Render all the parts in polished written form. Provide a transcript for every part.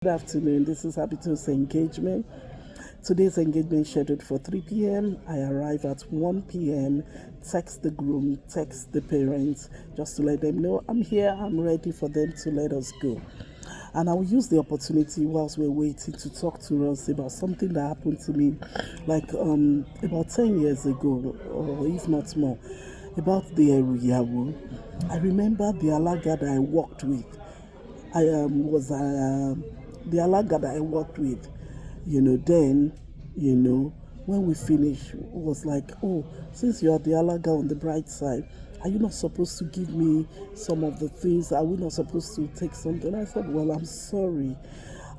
Good afternoon. This is Habitu's engagement. Today's engagement scheduled for 3 p.m. I arrive at 1 p.m. Text the groom, text the parents, just to let them know I'm here, I'm ready for them to let us go. And I will use the opportunity whilst we're waiting to talk to us about something that happened to me like about 10 years ago, or if not more, about the Eruyawu. I remember the Alaga that I worked with. I was the Alaga that I worked with, then, when we finished, it was like, oh, since you're the Alaga on the bright side, are you not supposed to give me some of the things? Are we not supposed to take something? I said, well, I'm sorry.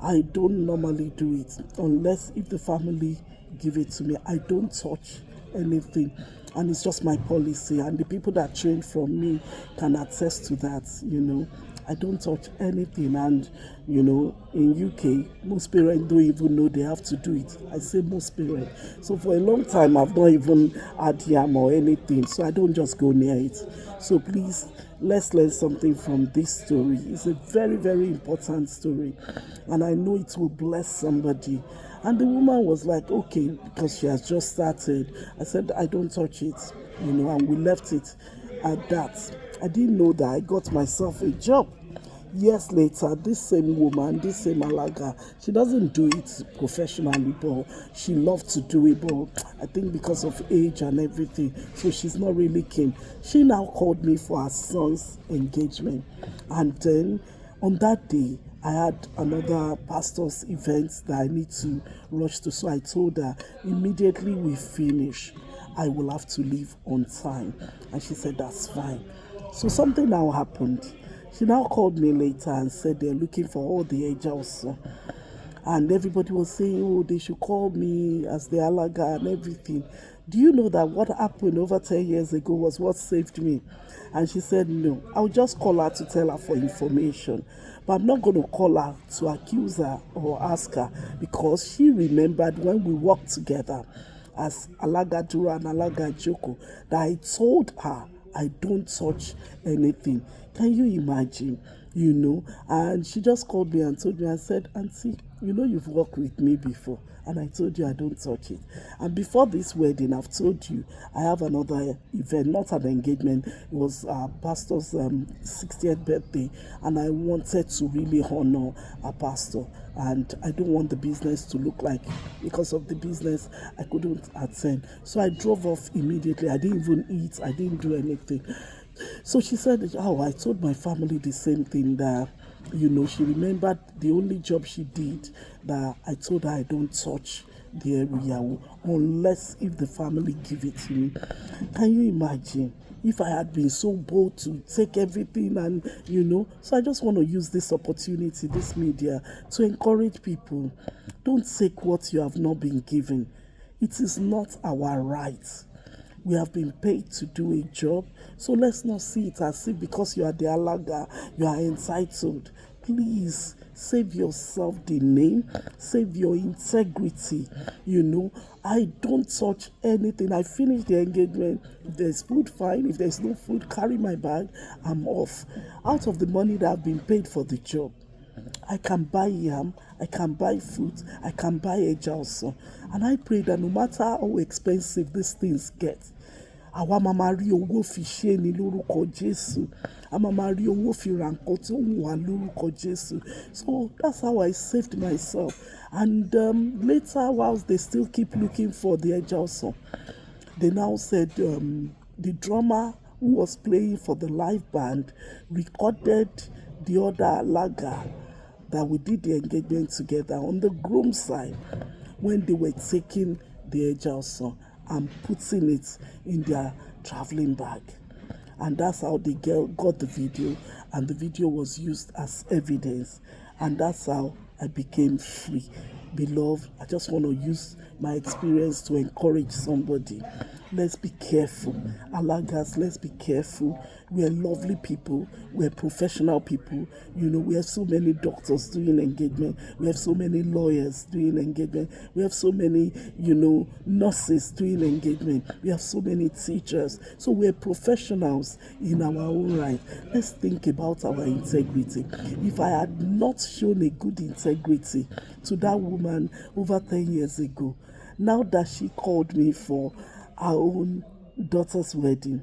I don't normally do it unless if the family give it to me. I don't touch anything, and it's just my policy, and the people that trained from me can attest to that. I don't touch anything, and in UK most parents don't even know they have to do it. I say most parents. So for a long time I've not even had yam or anything, so I don't just go near it. So please, let's learn something from this story. It's a very, very important story, and I know it will bless somebody. And the woman was like, okay, because she has just started. I said, I don't touch it, and we left it at that. I didn't know that I got myself a job. Years later, this same woman, this same Alaga, she doesn't do it professionally, but she loves to do it, but I think because of age and everything, so she's not really keen. She now called me for her son's engagement, and then on that day, I had another pastor's event that I need to rush to, so I told her immediately we finish, I will have to leave on time, and she said that's fine. So something now happened. She now called me later and said they're looking for all the agents. And everybody was saying, oh, they should call me as the Alaga and everything. Do you know that what happened over 10 years ago was what saved me? And she said, no, I'll just call her to tell her for information. But I'm not going to call her to accuse her or ask her, because she remembered when we worked together as Alaga Dura and Alaga Joko that I told her I don't touch anything. Can you imagine? And she just called me and told me, I said, Auntie, you've worked with me before, and I told you I don't touch it. And before this wedding, I've told you I have another event, not an engagement. It was our pastor's 60th birthday, and I wanted to really honor our pastor. And I don't want the business to look like, because of the business, I couldn't attend. So I drove off immediately. I didn't even eat. I didn't do anything. So she said, oh, I told my family the same thing, that, she remembered the only job she did, that I told her I don't touch the area unless if the family give it to me. Can you imagine? If I had been so bold to take everything and, so I just want to use this opportunity, this media, to encourage people. Don't take what you have not been given. It is not our right. We have been paid to do a job, so let's not see it as if because you are the Alaga, you are entitled. Please save yourself the name, save your integrity. I don't touch anything. I finish the engagement. If there's food, fine. If there's no food, carry my bag. I'm off. Out of the money that I've been paid for the job, I can buy yam, I can buy fruit, I can buy eja also. And I pray that no matter how expensive these things get, àwa máa máa rí owó fi ṣe ni lórúkọ Jésù. A máa máa rí owó fi ra nǹkan tó wù wá lórúkọ Jésù. So that's how I saved myself. And later, whilst they still keep looking for the eja also, they now said the drummer who was playing for the live band recorded the other Alaga that we did the engagement together on the groom side when they were taking the Eja song and putting it in their traveling bag. And that's how the girl got the video, and the video was used as evidence. And that's how I became free. Beloved, I just want to use my experience to encourage somebody. Let's be careful. Alagas, let's be careful. We're lovely people. We're professional people. We have so many doctors doing engagement. We have so many lawyers doing engagement. We have so many, nurses doing engagement. We have so many teachers. So we're professionals in our own right. Let's think about our integrity. If I had not shown a good integrity to that woman over 10 years ago, now that she called me for our own daughter's wedding,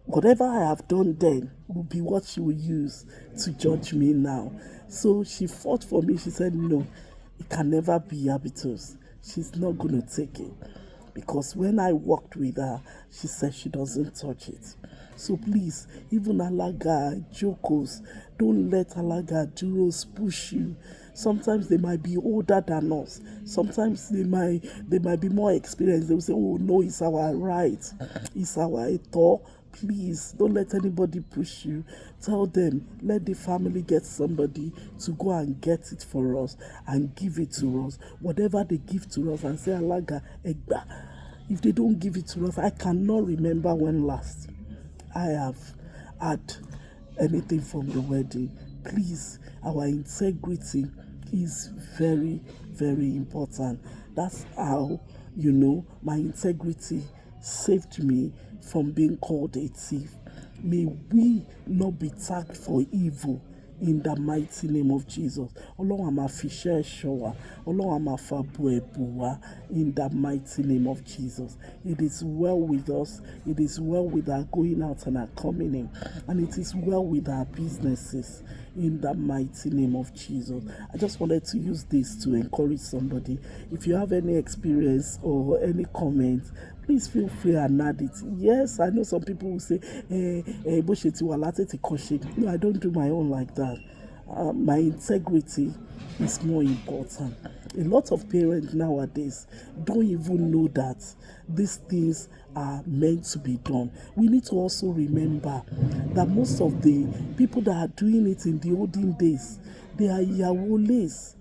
whatever I have done then will be what she will use to judge me now. So she fought for me. She said, no, it can never be habitus. She's not going to take it. Because when I walked with her, she said she doesn't touch it. So please, even Alaga Jokos, don't let Alaga Duros push you. Sometimes they might be older than us. Sometimes they might be more experienced. They will say, oh no, it's our right. It's our eto. Please, don't let anybody push you. Tell them, let the family get somebody to go and get it for us and give it to us. Whatever they give to us, and say, Alaga, Egba. If they don't give it to us, I cannot remember when last I have had anything from the wedding. Please, our integrity is very, very important. That's how, my integrity saved me from being called a thief. May we not be tagged for evil in the mighty name of Jesus. Ọlọ́run a máa fi iṣẹ́ ẹ̀ṣọ́ wa. Ọlọ́run a máa fa bo ẹ̀bùn wa in the mighty name of Jesus. It is well with us. It is well with our going out and our coming in. And it is well with our businesses in the mighty name of Jesus. I just wanted to use this to encourage somebody. If you have any experience or any comments, please feel free and add it. Yes, I know some people will say, no, I don't do my own like that. My integrity is more important. A lot of parents nowadays don't even know that these things are meant to be done. We need to also remember that most of the people that are doing it in the olden days, they are Yawoles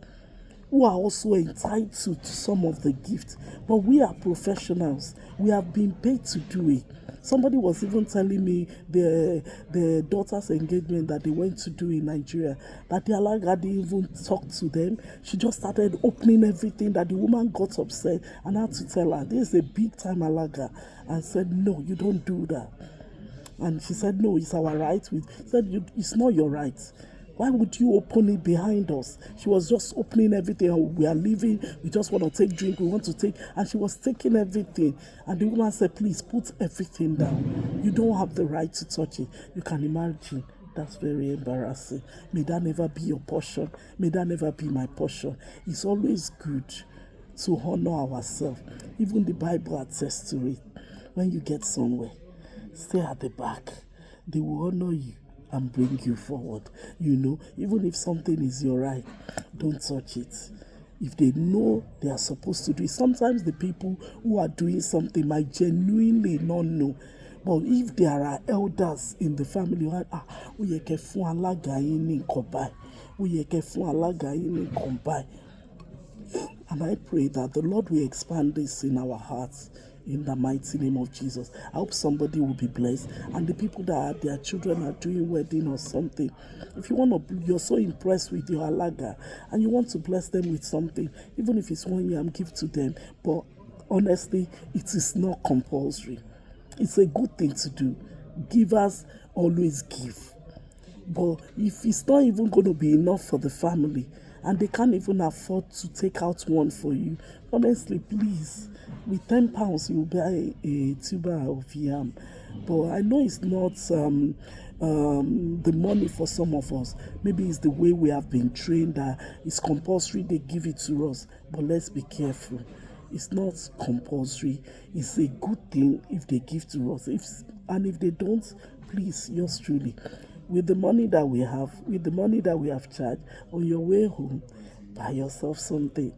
who are also entitled to some of the gifts. But we are professionals. We have been paid to do it. Somebody was even telling me the daughter's engagement that they went to do in Nigeria, that the Alaga didn't even talk to them. She just started opening everything, that the woman got upset and had to tell her, this is a big time Alaga, and said, no, you don't do that. And she said, no, it's our right. We said, it's not your right. Why would you open it behind us? She was just opening everything. And we are leaving. We just want to take drink. We want to take. And she was taking everything. And the woman said, please put everything down. You don't have the right to touch it. You can imagine. That's very embarrassing. May that never be your portion. May that never be my portion. It's always good to honor ourselves. Even the Bible attests to it. When you get somewhere, stay at the back. They will honor you and bring you forward. Even if something is your right, don't touch it. If they know they are supposed to do it, sometimes the people who are doing something might genuinely not know. But if there are elders in the family, and I pray that the Lord will expand this in our hearts in the mighty name of Jesus. I hope somebody will be blessed. And the people that their children are doing wedding or something, if you want to, you're so impressed with your Alaga and you want to bless them with something, even if it's 1 year, give to them. But honestly, it is not compulsory. It's a good thing to do. Givers always give. But if it's not even going to be enough for the family, and they can't even afford to take out one for you, honestly, please, with £10 you buy a tuber of yam. But I know it's not the money for some of us. Maybe it's the way we have been trained that it's compulsory, they give it to us. But let's be careful. It's not compulsory. It's a good thing if they give to us. If they don't, please, yours truly, with the money that we have charged, on your way home, buy yourself something,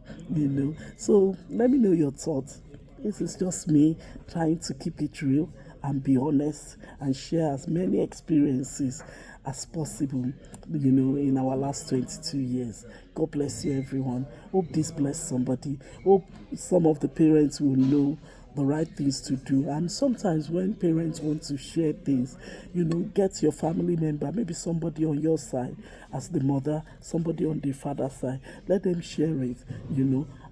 So let me know your thoughts. This is just me trying to keep it real and be honest and share as many experiences as possible, in our last 22 years. God bless you, everyone. Hope this blessed somebody. Hope some of the parents will know the right things to do. And sometimes when parents want to share things, get your family member, maybe somebody on your side as the mother, somebody on the father side, let them share it.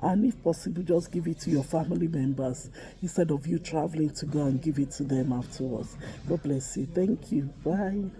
And if possible, just give it to your family members instead of you traveling to go and give it to them afterwards. God bless you. Thank you. Bye.